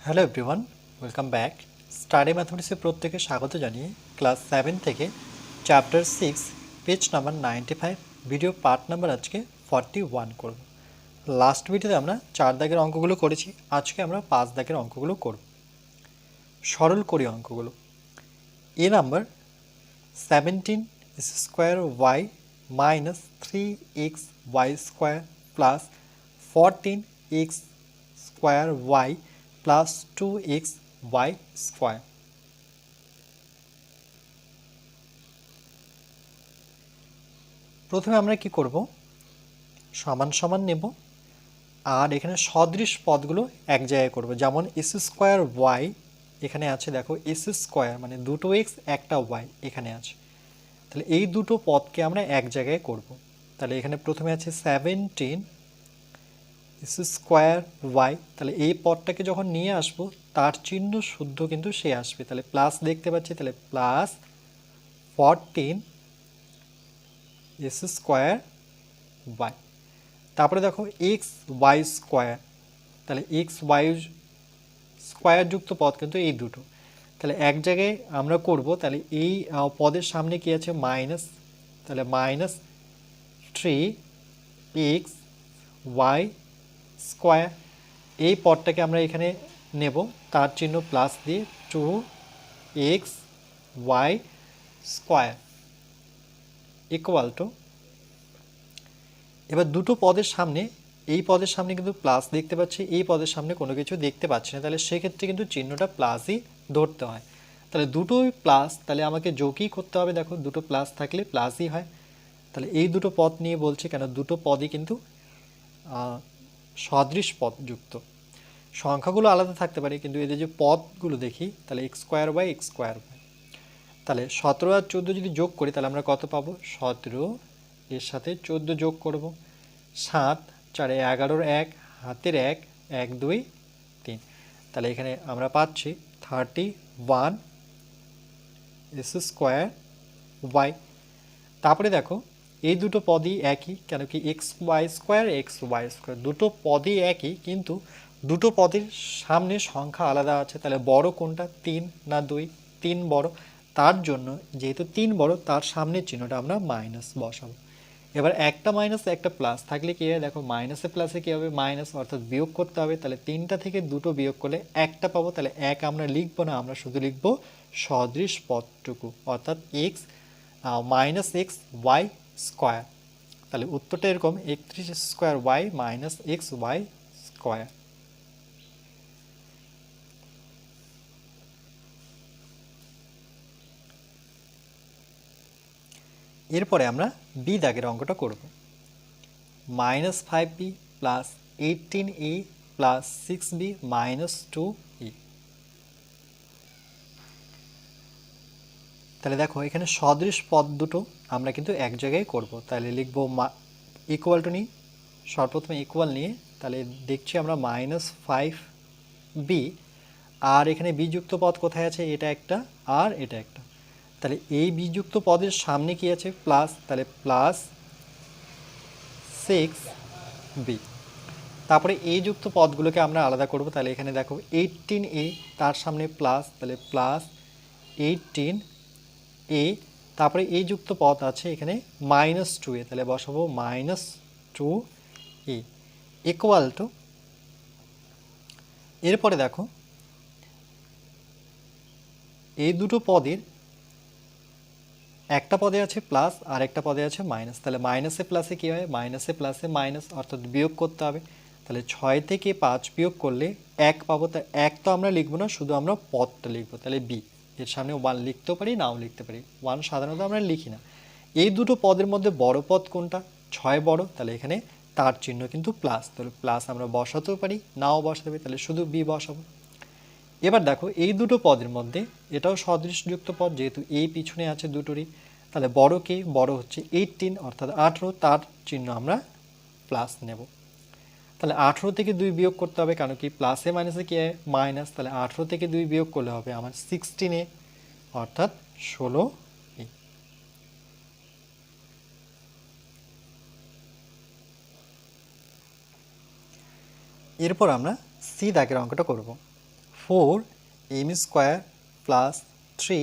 Hello everyone, welcome back. Study ম্যাথমেটিক্সে প্রত্যেকে স্বাগত জানিয়ে ক্লাস 7 থেকে chapter 6 page number 95 video part number আজকে 41 করব। লাস্ট ভিডিওতে আমরা 4 দাগের অঙ্কগুলো করেছি, আজকে আমরা 5 দাগের অঙ্কগুলো করব। সরল করি অঙ্কগুলো। এ number 17 square y minus 3x y square plus 14x square y plus 2x y square. প্রথমে আমরা কি করব, সমান সমান নেব আর এখানে সদৃশ পদগুলো এক জায়গায় করব। যেমন এস স্কোয়ার ওয়াই এখানে আছে, দেখো এস স্কোয়ার মানে দুটো এক্স একটা ওয়াই এখানে আছে, তাহলে এই দুটো পদকে আমরা এক জায়গায় করব। তাহলে এখানে প্রথমে আছে 17 এস স্কোয়ার ওয়াই, তাহলে এই পদটাকে যখন নিয়ে আসব তার চিহ্ন শুদ্ধ কিন্তু সে আসবে, তাহলে প্লাস দেখতে পাচ্ছি, তাহলে প্লাস 14 এস স্কোয়ার ওয়াই। তারপরে দেখো এক্স ওয়াই স্কোয়ার, তাহলে এক্স ওয়াই স্কোয়ার যুক্ত পদ কিন্তু এই দুটো, তাহলে এক জায়গায় আমরা করব। তাহলে এই পদের সামনে কি আছে মাইনাস, তাহলে মাইনাস 3x ওয়াই স্কোয়ার, এই পদটাকে আমরা এখানে নেব, তার চিহ্ন প্লাস দিয়ে 2x y square equal to, এবার দুটো পদের সামনে, এই পদের সামনে কিন্তু প্লাস দেখতে পাচ্ছি, এই পদের সামনে কোনো কিছু দেখতে পাচ্ছি না, তাহলে সেক্ষেত্রে কিন্তু চিহ্নটা প্লাসই ধরতে হয়। তাহলে দুটোই প্লাস, তাহলে আমাকে যোগই করতে হবে, দেখো দুটো প্লাস থাকলে প্লাসই হয়। তাহলে এই দুটো পদ নিয়ে বলছি কেন, দুটো পদই কিন্তু সদৃশ পদ যুক্ত। সংখ্যাগুলো আলাদা থাকতে পারে কিন্তু এদের যে পদগুলো দেখি, তাহলে x square by x square by, তাহলে 17 আর 14 যদি যোগ করি তাহলে আমরা কত পাবো, 17 এর সাথে 14 যোগ করব, 7 4 11 1 হাতের 1 1 2 3, তাহলে এখানে আমরা পাচ্ছি 31 এস স্কোয়ার ওয়াই। তারপরে দেখো এই দুটো পদই একই, কেন কি এক্স ওয়াই স্কোয়ার দুটো পদই একই, কিন্তু দুটো পদের সামনে সংখ্যা আলাদা আছে, তাহলে বড় কোনটা 3 না 2, 3 বড়, তার জন্য যেহেতু 3 বড় তার সামনের চিহ্নটা আমরা মাইনাস বসাবো। এবার একটা মাইনাস একটা প্লাস থাকলে কি হয়, দেখো মাইনাসে প্লাসে কি হবে মাইনাস, অর্থাৎ বিয়োগ করতে হবে, তাহলে 3টা থেকে দুটো বিয়োগ করলে একটা পাবো, তাহলে এক আমরা লিখবো না, আমরা শুধু লিখবো সদৃশ পদটুকু, অর্থাৎ x minus x y square. তাহলে উত্তরটা এরকম 31 square y minus x y square. এরপরে আমরা বি দাগের অঙ্কটা করব। Minus 5b plus 18a plus 6b minus 2e। তাহলে দেখো এখানে সদৃশ পদ দুটো আমরা কিন্তু এক জায়গায় করব, তাহলে লিখবো ইকুয়াল টু নিই, সর্বপ্রথমে ইকুয়াল নিয়ে, তাহলে দেখছি আমরা মাইনাস 5b, আর এখানে বিযুক্ত পদ কোথায় আছে, এটা একটা আর এটা একটা, তাহলে এই বিযুক্ত পদের সামনে কি আছে প্লাস, তাহলে প্লাস 6b। তারপরে এই যুক্ত পদগুলোকে আমরা আলাদা করব, তাহলে এখানে দেখো 18a, তার সামনে প্লাস, তাহলে প্লাস 18a, তারপরে এই যুক্ত পদ আছে এখানে মাইনাস 2a, তাহলে বসাবো মাইনাস 2a ইকুয়াল টু, এরপরে দেখো এই দুটো পদের একটা পদে আছে প্লাস আর একটা পদে আছে মাইনাস, তাহলে মাইনাসে প্লাসে কী হয়, মাইনাসে প্লাসে মাইনাস, অর্থাৎ বিয়োগ করতে হবে, তাহলে 6 থেকে 5 বিয়োগ করলে 1 পাবো, তা 1 তো আমরা লিখবো না, শুধু আমরা পদটা লিখবো, তাহলে বি, এর সামনে 1 লিখতেও পারি নাও লিখতে পারি, 1 সাধারণত আমরা লিখি না। এই দুটো পদের মধ্যে বড় পদ কোনটা, 6 বড়, তাহলে এখানে তার চিহ্ন কিন্তু প্লাস, তাহলে প্লাস আমরা বসাতেও পারি নাও বসাতে পারি, তাহলে শুধু বি বসাবো। এবার দেখো এই দুটো পদের মধ্যে এটাও সদৃশযুক্ত পদ, যেহেতু এই পিছনে আছে দুটোরই, তাহলে বড় কে, বড় হচ্ছে 18 অর্থাৎ 18, তার চিহ্ন আমরা প্লাস নেব। তাহলে 18 থেকে 2 বিয়োগ করতে হবে, কারণ কি প্লাসে মাইনাসে কি মাইনাস, তাহলে 18 থেকে 2 বিয়োগ করলে হবে আমার 16a অর্থাৎ 16a। এরপর আমরা সি দাগের অঙ্কটা করব। Four m square plus three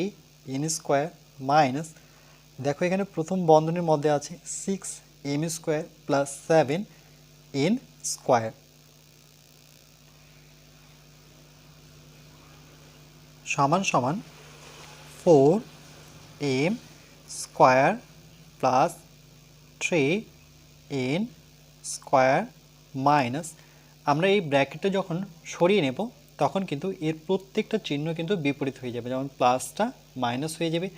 n square minus, দেখো এখানে প্রথম বন্ধনীর মধ্যে আছে six m square plus seven n square সমান সমান four m square plus three n square minus, আমরা এই ব্র্যাকেটটা যখন সরিয়ে নেব তখন কিন্তু এর প্রত্যেকটা চিহ্ন কিন্তু বিপরীত হয়ে যাবে, যেমন প্লাসটা মাইনাস হয়ে যাবে,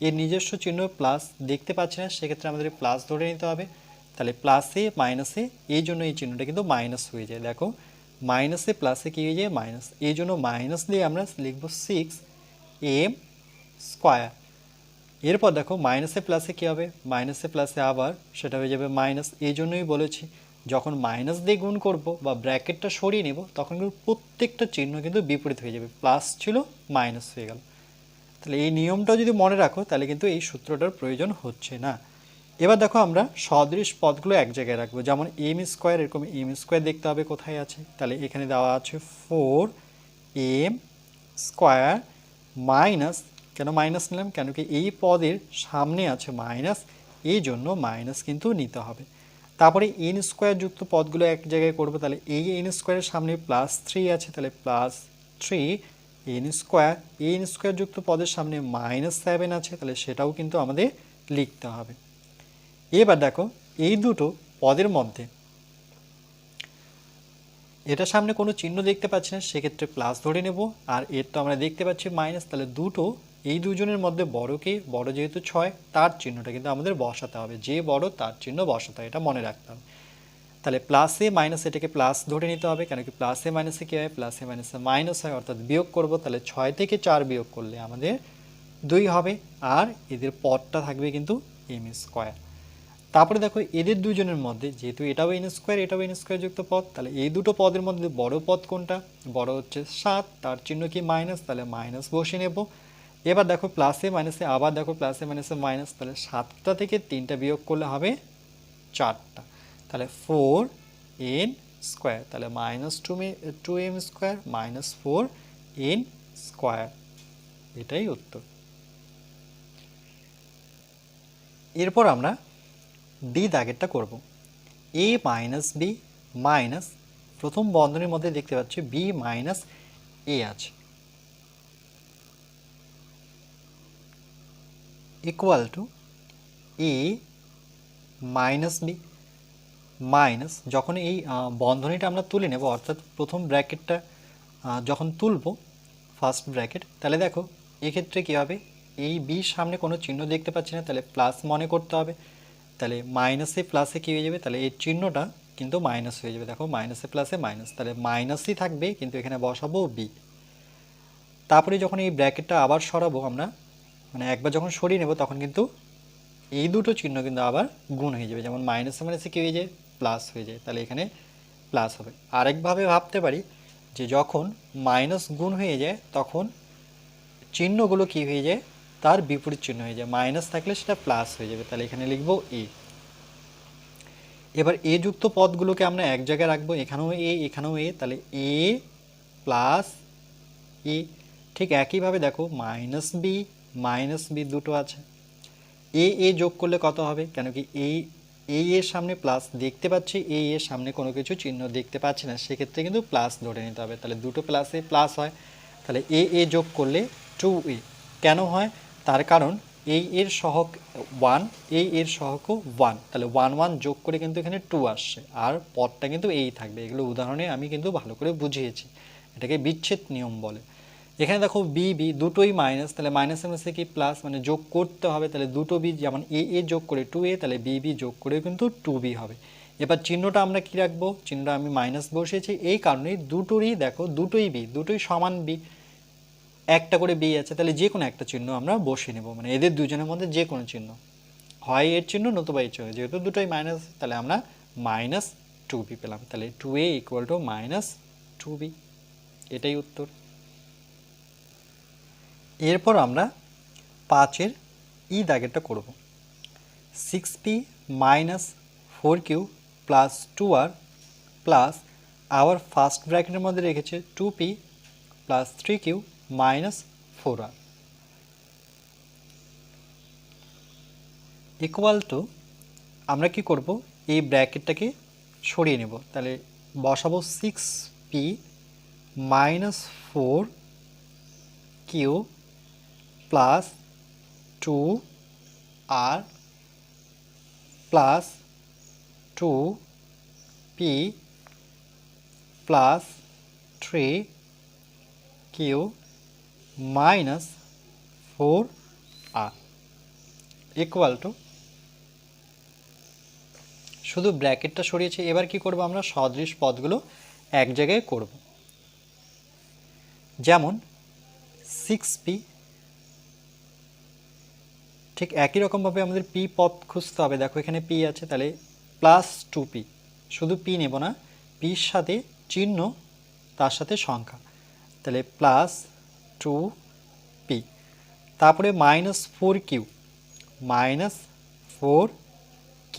এর নিজস্ব চিহ্ন প্লাস দেখতে পাচ্ছি না, সেক্ষেত্রে আমাদের প্লাস ধরে নিতে হবে, তাহলে প্লাসে মাইনাসে এই জন্য এই চিহ্নটা কিন্তু মাইনাস হয়ে যায়, দেখো মাইনাসে প্লাসে কী হয়ে যায় মাইনাস, এই জন্য মাইনাস দিয়ে আমরা লিখব সিক্স এম স্কোয়ার। এরপর দেখো মাইনাসে প্লাসে কী হবে, মাইনাসে প্লাসে আবার সেটা হয়ে যাবে মাইনাস, এই জন্যই বলেছি যখন মাইনাস দিয়ে গুণ করব বা ব্র্যাকেটটা সরিয়ে নেব তখন কিন্তু প্রত্যেকটা চিহ্ন কিন্তু বিপরীত হয়ে যাবে, প্লাস ছিল মাইনাস হয়ে গেল। তাহলে এই নিয়মটা যদি মনে রাখো তাহলে কিন্তু এই সূত্রটার প্রয়োজন হচ্ছে না। এবার দেখো আমরা সদৃশ পদগুলো এক জায়গায় রাখবো, যেমন এম স্কোয়ার, এরকম এম স্কোয়ার দেখতে হবে কোথায় আছে, তাহলে এখানে দেওয়া আছে ফোর এম স্কোয়ার মাইনাস, কেন মাইনাস নিলাম, কেন কি এই পদের সামনে আছে মাইনাস, এই জন্য মাইনাস কিন্তু নিতে হবে। তারপরে এন স্কোয়ার যুক্ত পদগুলো এক জায়গায় করবো, তাহলে এই এন স্কোয়ারের সামনে প্লাস থ্রি আছে, তাহলে প্লাস থ্রি এন স্কোয়ার যুক্ত পদের সামনে মাইনাস সেভেন আছে, তাহলে সেটাও কিন্তু আমাদের লিখতে হবে। এবার দেখো এই দুটো পদের মধ্যে এটার সামনে কোনো চিহ্ন দেখতে পাচ্ছি না, সেক্ষেত্রে প্লাস ধরে নেব, আর এর তো আমরা দেখতে পাচ্ছি মাইনাস, তাহলে দুটো এই দুজনের মধ্যে বড়কে, বড় যেহেতু ছয় তার চিহ্নটা কিন্তু আমাদের বসাতে হবে, যে বড় তার চিহ্ন বসাতে হবে, এটা মনে রাখতে হবে। তাহলে প্লাসে মাইনাস এটাকে প্লাস ধরে নিতে হবে, কেন কি প্লাসে মাইনাসে কী হয়, প্লাসে মাইনাসে মাইনাস হয়, অর্থাৎ বিয়োগ করব, তাহলে ছয় থেকে চার বিয়োগ করলে আমাদের দুই হবে, আর এদের পদটা থাকবে কিন্তু এম স্কোয়ার। তারপরে দেখো এদের দুজনের মধ্যে যেহেতু এটাও এন স্কোয়ার যুক্ত পদ, তাহলে এই দুটো পদের মধ্যে বড় পদ কোনটা, বড় হচ্ছে 7, তার চিহ্ন কি মাইনাস, তাহলে মাইনাস বসে নেব। এবার দেখো প্লাসে মাইনাসে আবার দেখো প্লাসে মাইনাসে মাইনাস, তাহলে 7টা থেকে 3টা বিয়োগ করলে হবে 4টা, তাহলে ফোর এন স্কোয়ার, তাহলে minus two m square minus four n square, এটাই উত্তর। এরপর আমরা বি দাগেরটা করব, এ মাইনাস বি মাইনাস, প্রথম বন্ধনীর মধ্যে দেখতে পাচ্ছি বি মাইনাস এ আছে, equal to a minus b minus, যখন এই বন্ধনীটা আমরা তুলে নেব, অর্থাৎ প্রথম ব্র্যাকেটটা যখন তুলব ফার্স্ট ব্র্যাকেট, তাহলে দেখো এক্ষেত্রে কী হবে, এই বির সামনে কোনো চিহ্ন দেখতে পাচ্ছি না, তাহলে প্লাস মনে করতে হবে, তাহলে মাইনাসে প্লাসে কী হয়ে যাবে, তাহলে এই চিহ্নটা কিন্তু মাইনাস হয়ে যাবে, দেখো মাইনাসে প্লাসে মাইনাস, তাহলে মাইনাসই থাকবে, কিন্তু এখানে বসাবো বি। তারপরে যখন এই ব্র্যাকেটটা আবার সরাবো আমরা, মানে একবার যখন সরিয়ে নেব তখন কিন্তু এই দুটো চিহ্ন কিন্তু আবার গুণ হয়ে যাবে, যেমন মাইনাসে মাইনাসে কী হয়ে যায় প্লাস হয়ে যায়, তাহলে এখানে প্লাস হবে। আরেকভাবে ভাবতে পারি যে যখন মাইনাস গুণ হয়ে যায় তখন চিহ্নগুলো কি হয়ে যায়, তার বিপরীত চিহ্ন হয়ে যায়, মাইনাস থাকলে সেটা প্লাস হয়ে যাবে, তাহলে এখানে লিখব এ। এবার এ যুক্ত পদগুলোকে আমরা এক জায়গায় রাখবো, এখানেও এ এখানেও এ, তাহলে এ প্লাস এ, ঠিক একইভাবে দেখো মাইনাস বি দুটো আছে, এ যোগ করলে কত হবে, কেন কি এই এর সামনে প্লাস দেখতে পাচ্ছি, এই এর সামনে কোনো কিছু চিহ্ন দেখতে পাচ্ছি না, সেক্ষেত্রে কিন্তু প্লাস ধরে নিতে হবে, তাহলে দুটো প্লাসে প্লাস হয়, তাহলে এ যোগ করলে টু এ, কেন হয় তার কারণ এই এর সহগ 1, এই এর সহগও 1, তাহলে 1 যোগ করে কিন্তু এখানে 2 আসছে, আর পদটা কিন্তু এই থাকবে, এগুলো উদাহরণে আমি কিন্তু ভালো করে বুঝিয়েছি, এটাকে বিচ্ছেদ নিয়ম বলে। এখানে দেখো বি দুটোই মাইনাস, তাহলে মাইনাসের মধ্যে কি প্লাস, মানে যোগ করতে হবে, তাহলে দুটো বি, যেমন এ যোগ করে 2a, তাহলে বি যোগ করে কিন্তু 2b হবে। এবার চিহ্নটা আমরা কি রাখবো, চিহ্নটা আমি মাইনাস বসিয়েছি এই কারণে দুটোরই দেখো দুটোই সমান বি, একটা করে বি আছে, তাহলে যে কোনো একটা চিহ্ন আমরা বসিয়ে নেব, মানে এদের দুজনের মধ্যে যে কোনো চিহ্ন, হয় এর চিহ্ন নতুবা এর চিহ্ন, যেহেতু দুটোই মাইনাস তাহলে আমরা মাইনাস 2b পেলাম, তাহলে 2a equal to minus 2b, এটাই উত্তর। এরপর আমরা 5-এর ই দাগেরটা করব, 6p minus 4q plus 2r plus আবার ফার্স্ট ব্র্যাকেটের মধ্যে রেখেছে 2p plus 3q minus 4r equal to আমরা কি করব এই ব্র্যাকেটটাকে সরিয়ে নেব তাহলে বসাবো 6p minus 4q plus 2r plus 2p plus 3q minus 4r equal to শুধু ব্র্যাকেটটা সরিয়েছি। এবার কি করব আমরা সদৃশ পদগুলো এক জায়গায় করব। যেমন 6p ঠিক একই রকমভাবে আমাদের p পদ খুঁজতে হবে। দেখো এখানে p আছে তাহলে প্লাস 2p শুধু p নেব না, pর সাথে চিহ্ন তার সাথে সংখ্যা তাহলে প্লাস 2p তারপরে মাইনাস 4q মাইনাস 4q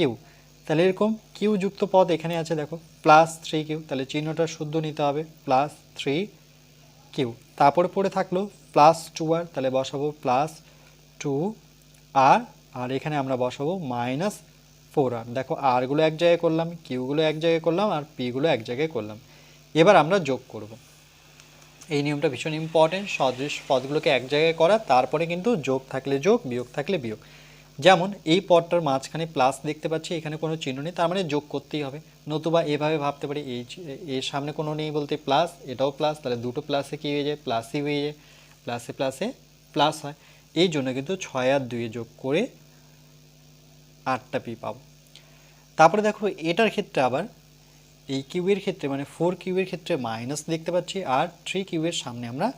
তাহলে এরকম কিউ যুক্ত পদ এখানে আছে দেখো প্লাস 3q তাহলে চিহ্নটা শুদ্ধ নিতে হবে প্লাস 3q তারপরে পড়ে থাকলো প্লাস 2r তাহলে বসাবো প্লাস 2r আর এখানে আমরা বসাবো মাইনাস 4r। দেখো r গুলো এক জায়গায় করলাম, q গুলো এক জায়গায় করলাম আর p গুলো এক জায়গায় করলাম। এবার আমরা যোগ করব। এই নিয়মটা ভীষণ ইম্পর্টেন্ট, সদৃশ পদগুলোকে এক জায়গায় করা, তারপরে কিন্তু যোগ থাকলে যোগ, বিয়োগ থাকলে বিয়োগ। যেমন এই পদটার মাঝখানে প্লাস দেখতে পাচ্ছি, এখানে কোনো চিহ্ন নেই, তার মানে যোগ করতেই হবে। নতুবা এভাবে ভাবতে পারি এর সামনে কোনো নেই বলতে প্লাস, এটাও প্লাস, তাহলে দুটো প্লাসে কী হয়ে যায় প্লাসই হয়ে যায়, প্লাসে প্লাসে প্লাস হয়। এই জন্য কিন্তু 6 আর 2 যোগ করে 8টা পি পাবো। তারপরে দেখো এটার ক্ষেত্রে আবার এই কিউবের ক্ষেত্রে মানে 4 কিউবের ক্ষেত্রে মাইনাস দেখতে পাচ্ছি আর 3 কিউবের সামনে আমরা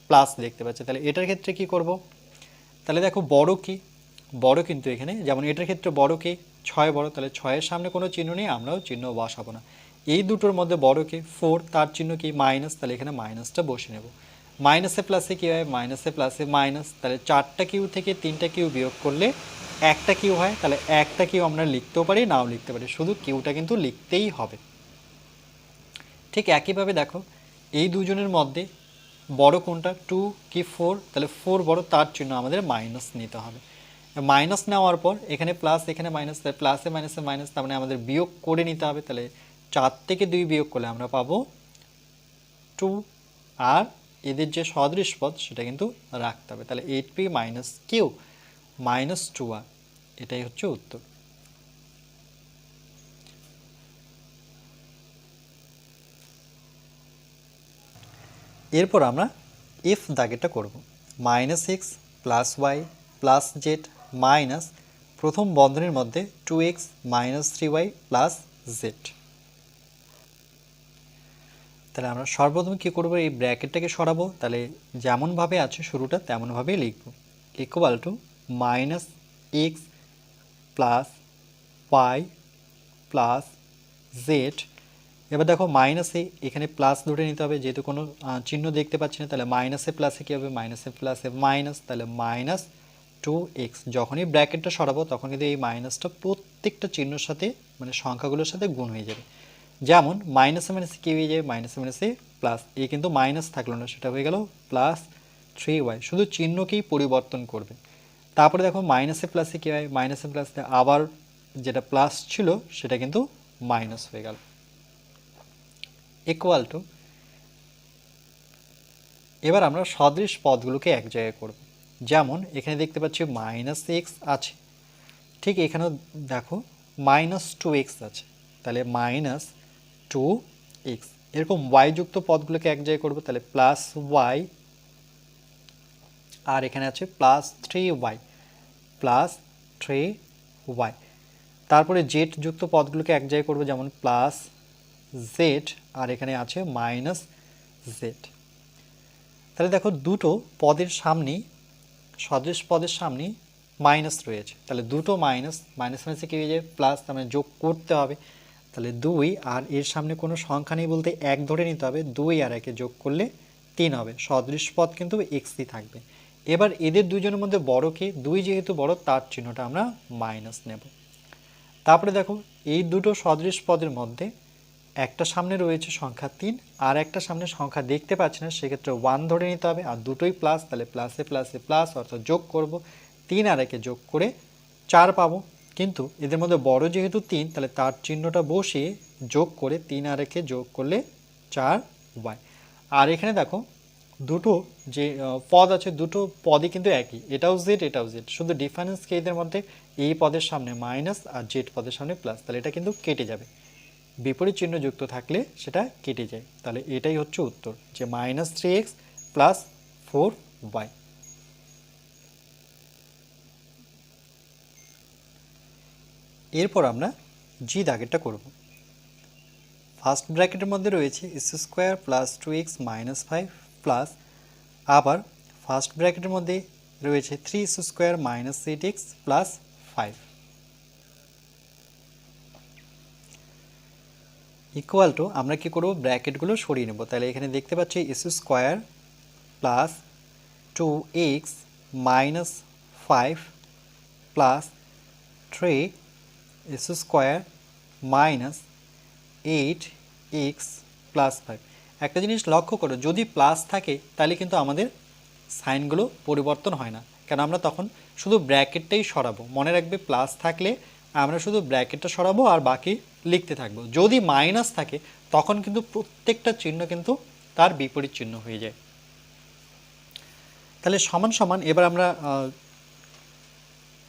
প্লাস দেখতে পাচ্ছি। তাহলে এটার ক্ষেত্রে কি করব? তাহলে দেখো বড় কি, বড় কিন্তু এখানে যেমন এটার ক্ষেত্রে বড় কি 6 বড়, তাহলে 6 এর সামনে কোনো চিহ্ন নেই, আমরাও চিহ্ন বসাবো না। এই দুটোর মধ্যে বড় কি 4, তার চিহ্ন কি মাইনাস, তাহলে এখানে মাইনাসটা বসে নেব। মাইনাসে প্লাসে কী হয় মাইনাসে প্লাসে মাইনাস, তাহলে 4টা কিউ থেকে 3টা কিউ বিয়োগ করলে একটা কিউ হয়, তাহলে একটা কিউ আমরা লিখতেও পারি নাও লিখতে পারি, শুধু কিউটা কিন্তু লিখতেই হবে। ঠিক একইভাবে দেখো এই দুজনের মধ্যে বড় কোনটা 2 কি 4, তাহলে 4 বড়, তার চিহ্ন আমাদের মাইনাস নিতে হবে। মাইনাস নেওয়ার পর এখানে প্লাস এখানে মাইনাস, তাহলে প্লাসে মাইনাসে মাইনাস, তার মানে আমাদের বিয়োগ করে নিতে হবে। তাহলে 4 থেকে 2 বিয়োগ করলে আমরা পাবো 2 আর এদের যে সদৃশ পদ সেটা কিন্তু রাখতে হবে। তাহলে 8p minus Q minus 2r, এটাই হচ্ছে উত্তর। এরপর আমরা এফ দাগেটা করব। Minus x plus y plus z minus প্রথম বন্ধনীর মধ্যে 2x minus 3y plus Z. তাহলে আমরা সর্বপ্রথম কী করবো, এই ব্র্যাকেটটাকে সরাবো। তাহলে যেমনভাবে আছে শুরুটা তেমনভাবেই লিখব। Equal to minus x plus y plus z. এবার দেখো মাইনাসে এখানে প্লাস ধরে নিতে হবে, যেহেতু কোনো চিহ্ন দেখতে পাচ্ছি না, তাহলে মাইনাসে প্লাসে কী হবে মাইনাসে প্লাসে মাইনাস, তাহলে মাইনাস 2x। যখনই ব্র্যাকেটটা সরাবো তখন কিন্তু এই মাইনাসটা প্রত্যেকটা চিহ্নের সাথে মানে সংখ্যাগুলোর সাথে গুণ হয়ে যাবে। যেমন মাইনাসে মাইনাসে কী হয়ে যায় মাইনাসে মাইনাসে প্লাস, এ কিন্তু মাইনাস থাকলো না, সেটা হয়ে গেল প্লাস 3y, শুধু চিহ্নকেই পরিবর্তন করবে। তারপরে দেখো মাইনাসে প্লাসে কী হয় মাইনাসে প্লাসে আবার যেটা প্লাস ছিল সেটা কিন্তু মাইনাস হয়ে গেল। ইকুয়াল টু এবার আমরা সদৃশ পদগুলোকে এক জায়গায় করব। যেমন এখানে দেখতে পাচ্ছি মাইনাস এক্স আছে, ঠিক এখানেও দেখো মাইনাস 2x আছে, তাহলে মাইনাস 2x। এরকম y যুক্ত পদগুলোকে এক জায়গায় করব, তাহলে প্লাস y আর এখানে আছে প্লাস 3y প্লাস 3y। তারপরে জেড যুক্ত পদগুলোকে এক জায়গায় করব, যেমন প্লাস জেড আর এখানে আছে মাইনাস জেড। তাহলে দেখো দুটো পদের সামনেই সদৃশ পদের সামনে মাইনাস রয়েছে, তাহলে দুটো মাইনাস মাইনাস মাইনাসে কী হয়ে যায় প্লাস, তার মানে যোগ করতে হবে। তাহলে 2 আর এর সামনে কোনো সংখ্যা নেই বলতে 1 ধরে নিতে হবে, 2 আর 1 যোগ করলে 3 হবে। সদৃশ পদ কিন্তু এক্সই থাকবে। এবার এদের দুজনের মধ্যে বড় কে 2 যেহেতু বড়, তার চিহ্নটা আমরা মাইনাস নেব। তারপরে দেখো এই দুটো সদৃশ পদের মধ্যে একটা সামনে রয়েছে সংখ্যা 3 আর একটা সামনে সংখ্যা দেখতে পাচ্ছি না, সেক্ষেত্রে 1 ধরে নিতে হবে, আর দুটোই প্লাস, তাহলে প্লাসে প্লাসে প্লাস, অর্থাৎ যোগ করব, 3 আর 1 যোগ করে 4 পাবো। কিন্তু এদের মধ্যে বড় যেহেতু 3, তাহলে তার চিহ্নটা বসিয়ে যোগ করে 3 আর 1 যোগ করলে 4y। আর এখানে দেখো দুটো যে পদ আছে, দুটো পদই কিন্তু একই, এটাও জেড এটাও জেড, শুধু ডিফারেন্স কি এদের মধ্যে, এই পদের সামনে মাইনাস আর জেড পদের সামনে প্লাস, তাহলে এটা কিন্তু কেটে যাবে, বিপরীত চিহ্ন যুক্ত থাকলে সেটা কেটে যায়। তাহলে এটাই হচ্ছে উত্তর, যে -3x প্লাস 4y। এরপর আমরা জি দাগেরটা করব। ফার্স্ট ব্র্যাকেটের মধ্যে রয়েছে x² plus 2x minus 5 plus, আবার ফার্স্ট ব্র্যাকেটের মধ্যে রয়েছে 3x² minus 8x plus 5 equal to, আমরা কি করব, ব্র্যাকেটগুলো সরিয়ে নেব। তাহলে এখানে দেখতে পাচ্ছি x² plus 2x minus 5 plus 3x² minus 8x plus 5। একটা জিনিস লক্ষ্য করো, যদি প্লাস থাকে তাহলে কিন্তু আমাদের সাইনগুলো পরিবর্তন হয় না, কেন আমরা তখন শুধু ব্র্যাকেটটাই সরাবো। মনে রাখবে, প্লাস থাকলে আমরা শুধু ব্র্যাকেটটা সরাবো আর বাকি লিখতে থাকবো। যদি মাইনাস থাকে তখন কিন্তু প্রত্যেকটা চিহ্ন কিন্তু তার বিপরীত চিহ্ন হয়ে যায়। তাহলে সমান সমান এবার আমরা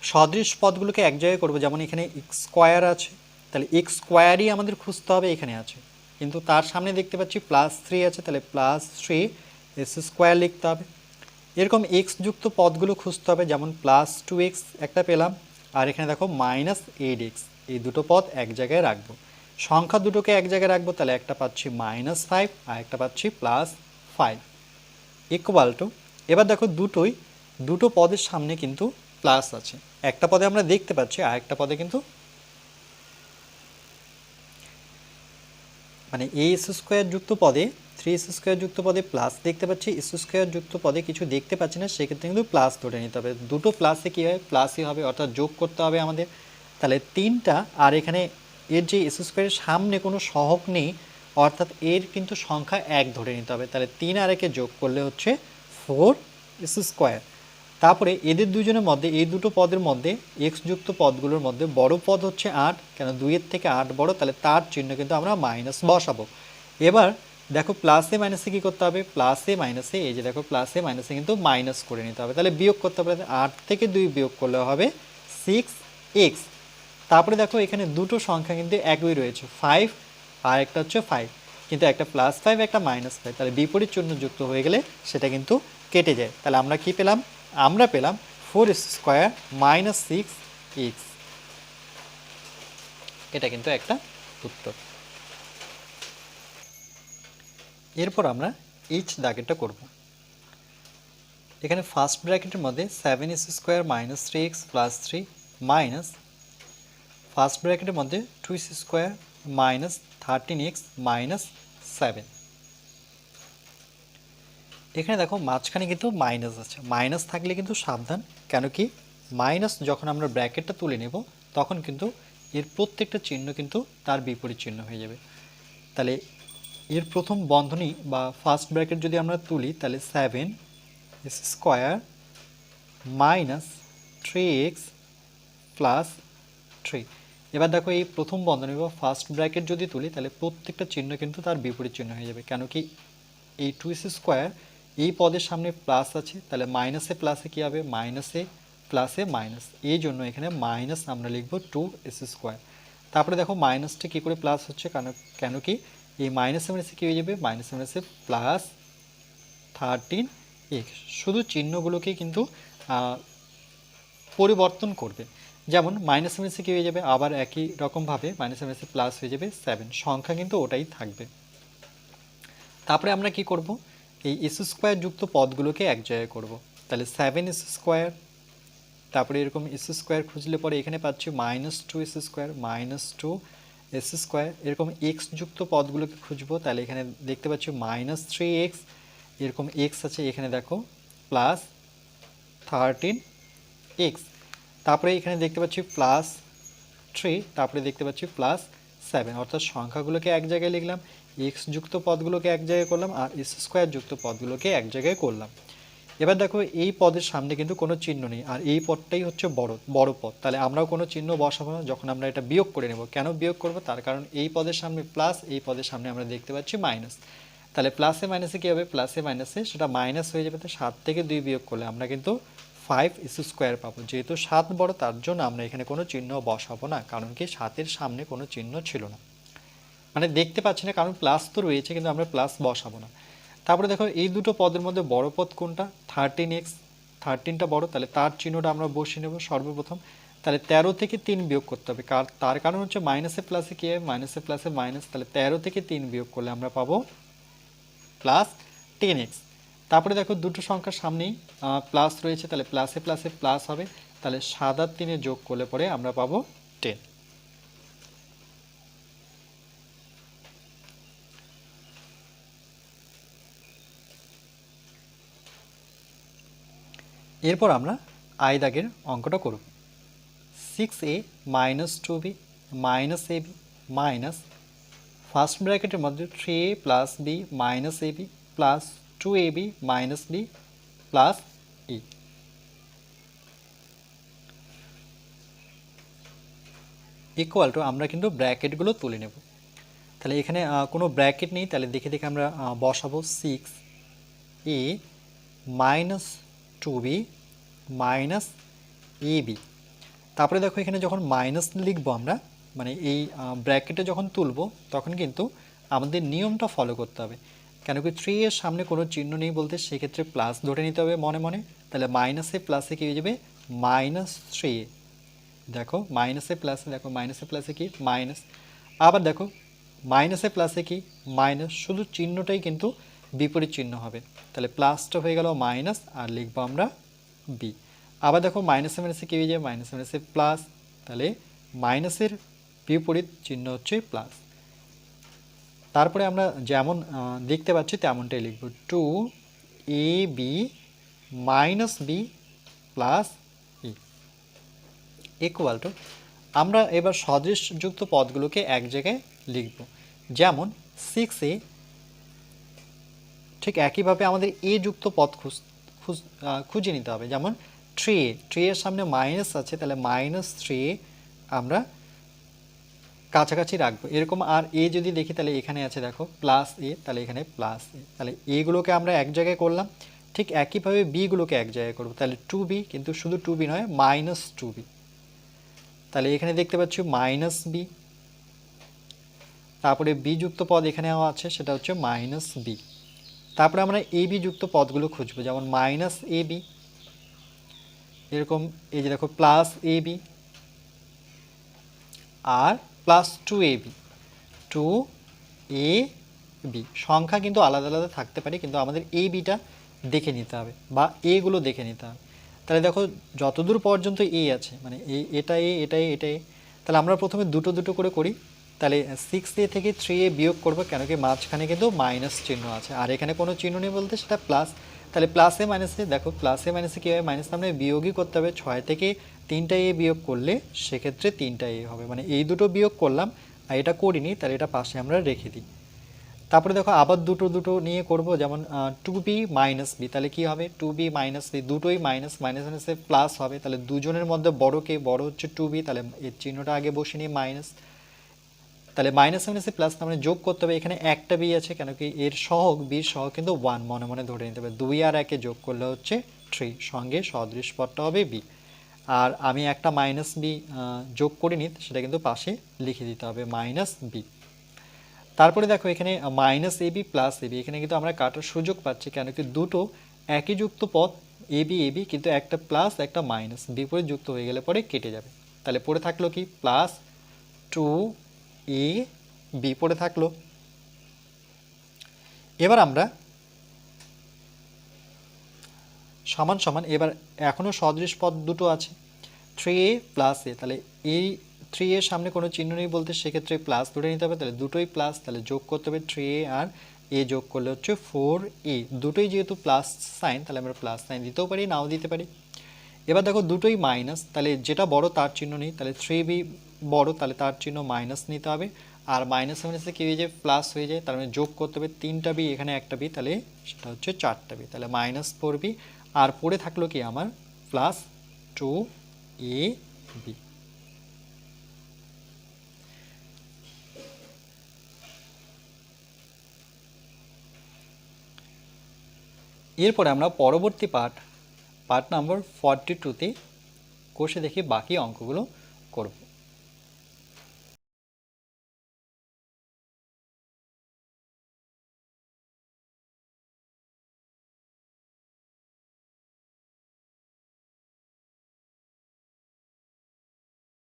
সদৃশ পদগুলোকে এক জায়গায় করবো। যেমন এখানে x² আছে, তাহলে x² আমাদের খুঁজতে হবে, এখানে আছে, কিন্তু তার সামনে দেখতে পাচ্ছি +3 আছে, তাহলে +3x² লিখতে হবে। এরকম x যুক্ত পদগুলো খুঁজতে হবে, যেমন +2x একটা পেলাম, আর এখানে দেখো -8x, এই দুটো পদ এক জায়গায় রাখবো। সংখ্যা দুটোকে এক জায়গায় রাখবো, তাহলে একটা পাচ্ছি -5 আর একটা পাচ্ছি +5 ইকুয়াল টু, এবার দেখো দুটো পদের সামনে কিন্তু প্লাস আছে, একটা পদে আমরা দেখতে পাচ্ছি, আর একটা পদে কিন্তু মানে a² যুক্ত পদে 3x² যুক্ত পদে প্লাস দেখতে পাচ্ছি, x² যুক্ত পদে কিছু দেখতে পাচ্ছি না, সেক্ষেত্রে কিন্তু প্লাস ধরে নিতে হবে। দুটো প্লাসে কী হয়, প্লাসই হবে, অর্থাৎ যোগ করতে হবে আমাদের। তাহলে 3টা, আর এখানে এর যে x² সামনে কোনো সহগ নেই, অর্থাৎ এর কিন্তু সংখ্যা 1 ধরে নিতে হবে। তাহলে 3 আর 1 যোগ করলে হচ্ছে 4x²। তারপরে এদের দুজনের মধ্যে, এই দুটো পদের মধ্যে x যুক্ত পদগুলোর মধ্যে বড় পদ হচ্ছে 8, কেন 2-এর থেকে 8 বড়, তাহলে তার চিহ্ন কিন্তু আমরা মাইনাস বসাবো। এবার দেখো প্লাসে মাইনাসে কী করতে হবে, প্লাসে মাইনাসে, এই যে দেখো প্লাসে মাইনাসে কিন্তু মাইনাস করে নিতে হবে, তাহলে বিয়োগ করতে হবে। 8 থেকে 2 বিয়োগ করলে হবে 6x। তারপরে দেখো এখানে দুটো সংখ্যা কিন্তু একই রয়েছে, 5 আর একটা হচ্ছে 5, কিন্তু একটা +5 একটা -5, তাহলে বিপরীত চিহ্ন যুক্ত হয়ে গেলে সেটা কিন্তু কেটে যায়। তাহলে আমরা কি পেলাম, আমরা পেলাম 4x² মাইনাস 6x। এটা কিন্তু একটা উত্তর। এরপর আমরা এইচ দাগেরটা করব। এখানে ফার্স্ট ব্র্যাকেটের মধ্যে 7x² minus 3x plus 3 minus first ব্র্যাকেটের মধ্যে 2x² মাইনাস 13x মাইনাস 7। এখানে দেখো মাঝখানে কিন্তু মাইনাস আছে, মাইনাস থাকলে কিন্তু সাবধান, কেন কি মাইনাস যখন আমরা ব্র্যাকেটটা তুলে নেব তখন কিন্তু এর প্রত্যেকটা চিহ্ন কিন্তু তার বিপরীত চিহ্ন হয়ে যাবে। তাহলে এর প্রথম বন্ধনী বা ফার্স্ট ব্র্যাকেট যদি আমরা তুলি, তাহলে 7x² মাইনাস 3x প্লাস 3। এবার দেখো এই প্রথম বন্ধনী বা ফার্স্ট ব্র্যাকেট যদি তুলি, তাহলে প্রত্যেকটা চিহ্ন কিন্তু তার বিপরীত চিহ্ন হয়ে যাবে, কেন কি এই 2x² এই পদের সামনে প্লাস আছে, তাহলে মাইনাসে প্লাসে কী হবে, মাইনাসে প্লাসে মাইনাস, এই জন্য এখানে মাইনাস আমরা লিখব 2x²। তারপরে দেখো মাইনাসটা কী করে প্লাস হচ্ছে, কেন কি এই মাইনাসে মাইনাসে কী হয়ে যাবে, মাইনাসে মাইনাসে প্লাস 13x। শুধু চিহ্নগুলোকে কিন্তু পরিবর্তন করবে, যেমন মাইনাসে মাইনাসে কী হয়ে যাবে, আবার একই রকমভাবে মাইনাসে মাইনাসে প্লাস হয়ে যাবে 7, সংখ্যা কিন্তু ওটাই থাকবে। তারপরে আমরা কি করব, এই x² যুক্ত পদগুলোকে এক জায়গায় করব। তাহলে 7x², তারপরে এরকম x² খুঁজলে পরে এখানে পাচ্ছি -2x² মাইনাস 2x², এরকম x যুক্ত পদগুলোকে খুঁজবো, তাহলে এখানে দেখতে পাচ্ছি -3x, এরকম x আছে, এখানে দেখো প্লাস 13x, তারপরে এখানে দেখতে পাচ্ছি +3, তারপরে দেখতে পাচ্ছি 7, অর্থাৎ সংখ্যাগুলোকে এক জায়গায় লিখলাম, এক্স যুক্ত পদগুলোকে এক জায়গায় করলাম আর এস স্কোয়ার যুক্ত পদগুলোকে এক জায়গায় করলাম। এবার দেখো এই পদের সামনে কিন্তু কোনো চিহ্ন নেই আর এই পদটাই হচ্ছে বড় পদ, তাহলে আমরাও কোনো চিহ্ন বসাবো না যখন আমরা এটা বিয়োগ করে নেব। কেন বিয়োগ করব? তার কারণ এই পদের সামনে প্লাস, এই পদের সামনে আমরা দেখতে পাচ্ছি মাইনাস, তাহলে প্লাসে মাইনাসে কী হবে? প্লাসে মাইনাসে সেটা মাইনাস হয়ে যাবে। তো 7 থেকে 2 বিয়োগ করলে আমরা কিন্তু 5 স্কোয়ার পাবো। যেহেতু 7 বড় তার জন্য আমরা এখানে কোনো চিহ্ন বসাবো না, কারণ কি 7-এর সামনে কোনো চিহ্ন ছিল না, মানে দেখতে পাচ্ছি না, কারণ প্লাস তো রয়েছে কিন্তু আমরা প্লাস বসাবো না। তারপরে দেখো এই দুটো পদের মধ্যে বড় পদ কোনটা? 13x, 13টা বড়, তাহলে তার চিহ্নটা আমরা বসিয়ে নেব সর্বপ্রথম। তাহলে 13 থেকে 3 বিয়োগ করতে হবে, তার কারণ হচ্ছে মাইনাসে প্লাসে কী হবে? মাইনাসে প্লাসে মাইনাস, তাহলে 13 থেকে 3 বিয়োগ করলে আমরা পাবো প্লাস 10x। তারপরে দেখো দুটো সংখ্যার সামনেই প্লাস রয়েছে, তাহলে প্লাসে প্লাসে প্লাস হবে, তাহলে 7 আর 3 যোগ করলে পরে আমরা পাবো 10। এরপর আমরা আই দাগের অঙ্কটা করব। 6a minus 2b minus ab minus first ব্র্যাকেটের মধ্যে 3a plus b minus ab plus 2ab minus b plus e equal to, আমরা কিন্তু ব্র্যাকেটগুলো তুলে নেব। তাহলে এখানে কোনো ব্র্যাকেট নেই, তাহলে দেখে দেখে আমরা বসাবো 6a minus 2b minus ab। তারপরে দেখো এখানে যখন মাইনাস লিখবো আমরা, মানে এই ব্র্যাকেটে যখন তুলবো তখন কিন্তু আমাদের নিয়মটা ফলো করতে হবে। কেন কি 3 এর সামনে কোনো চিহ্ন নেই বলতে সেক্ষেত্রে প্লাস ধরে নিতে হবে মনে মনে। তাহলে মাইনাসে প্লাসে কী হয়ে যাবে? Minus 3a। দেখো মাইনাসে প্লাসে, দেখো মাইনাসে প্লাসে কি? মাইনাস। আবার দেখো মাইনাসে প্লাসে কি? মাইনাস, শুধু চিহ্নটাই কিন্তু বিপরীত চিহ্ন হবে। তাহলে প্লাসটা হয়ে গেল মাইনাস আর লিখবো আমরা বি। আবার দেখো মাইনাসে মাইনাসে কী হয়ে যায়? মাইনাসে মাইনাসে প্লাস, তাহলে মাইনাসের বিপরীত চিহ্ন হচ্ছে প্লাস। তারপরে আমরা যেমন দেখতে পাচ্ছি তেমনটাই লিখব, 2ab minus b plus e equal to, আমরা এবার সদৃশযুক্ত পদগুলোকে এক জায়গায় লিখব। যেমন 6a, ঠিক একইভাবে আমাদের এ যুক্ত পদ খুঁজে নিতে হবে। যেমন 3a এর সামনে মাইনাস আছে, তাহলে মাইনাস 3a আমরা কাছাকাছি রাখবো এরকম। আর এ যদি দেখি তাহলে এখানে আছে দেখো প্লাস এ, তাহলে এখানে প্লাস এ, তাহলে এগুলোকে আমরা এক জায়গায় করলাম। ঠিক একইভাবে বিগুলোকে এক জায়গায় করবো, তাহলে 2b, কিন্তু শুধু 2b নয়, মাইনাস 2b। তাহলে এখানে দেখতে পাচ্ছি মাইনাস বি, তারপরে বি যুক্ত পদ এখানে আছে সেটা হচ্ছে মাইনাস বি। তারপরে আমরা এ বি যুক্ত পদগুলো খুঁজবো, যেমন মাইনাস এ বি, এরকম এই যে দেখো plus A B R plus 2ab, 2ab। সংখ্যা কিন্তু আলাদা আলাদা থাকতে পারে, কিন্তু আমাদের এ বিটা দেখে নিতে হবে বা এগুলো দেখে নিতে হবে। তাহলে দেখো যতদূর পর্যন্ত এ আছে, মানে এটা এ, এটা এ, এটা এ, তাহলে আমরা প্রথমে দুটো দুটো করে করি। তাহলে 6a থেকে 3a বিয়োগ করবো, কেন কি মাঝখানে কিন্তু মাইনাস চিহ্ন আছে আর এখানে কোনো চিহ্ন নেই বলতে সেটা প্লাস। তাহলে প্লাসে মাইনাসে, দেখো প্লাসে মাইনাসে কী হবে? মাইনাস আমরা বিয়োগই করতে হবে। 6 থেকে 3টা এ বিয়োগ করলে সেক্ষেত্রে 3টা এ হবে, মানে এই দুটো বিয়োগ করলাম আর এটা করিনি, তাহলে এটা পাশে আমরা রেখে দিই। তারপরে দেখো আবার দুটো দুটো নিয়ে করব, যেমন 2b মাইনাস বি, তাহলে কী হবে? 2b মাইনাস বি, দুটোই মাইনাস, মাইনাস মাইনাসে প্লাস হবে, তাহলে দুজনের মধ্যে বড় কে? বড় হচ্ছে 2b, তাহলে এর চিহ্নটা আগে বসিয়ে নিই মাইনাস। তাহলে মাইনাস মাইনাসে প্লাস মানে যোগ করতে হবে, এখানে একটা বি আছে, কেন কি এর সহগ বির সহগ কিন্তু 1 মনে মনে ধরে নিতে হবে। 2 আর 1 যোগ করলে হচ্ছে 3, সঙ্গে সদৃশ পদটা হবে বি। আর আমি একটা মাইনাস বি যোগ করিনি, সেটা কিন্তু পাশে লিখে দিতে হবে মাইনাস বি। তারপরে দেখো এখানে minus A B plus AB, এখানে কিন্তু আমরা কাটার সুযোগ পাচ্ছি, কেন কি দুটো একই যুক্ত পদ এবি এবি, কিন্তু একটা প্লাস একটা মাইনাস বিপরীত যুক্ত হয়ে গেলে পরে কেটে যাবে। তাহলে পড়ে থাকলো কি? প্লাস 2ab পড়ে থাকলো। এবার আমরা সমান সমান, এবার এখনও সদৃশ পদ দুটো আছে 3a প্লাস এ, তাহলে এই 3 এর সামনে কোনো চিহ্ন নেই বলতে সেক্ষেত্রে প্লাস ধরে নিতে হবে, তাহলে দুটোই প্লাস, তাহলে যোগ করতে হবে 3a আর এ যোগ করলে হচ্ছে 4a। দুটোই যেহেতু প্লাস সাইন, তাহলে আমরা প্লাস সাইন দিতেও পারি, নাও দিতে পারি। এবার দেখো দুটোই মাইনাস, তাহলে যেটা বড় তার চিহ্ন নেই, তাহলে 3b বড়, তাহলে তার চিহ্ন মাইনাস নিতে হবে। আর মাইনাস মাইনাসে কী হয়ে যায় প্লাস হয়ে যায়, তার মানে যোগ করতে হবে 3টা বি, এখানে একটা বি, তাহলে সেটা হচ্ছে 4টা বি, তাহলে -4b। আর পড়ে থাকলো কি আমার +2ab। এরপরে আমরা পরবর্তী পার্ট নাম্বার 42তে কষে দেখি বাকি অঙ্কগুলো করব।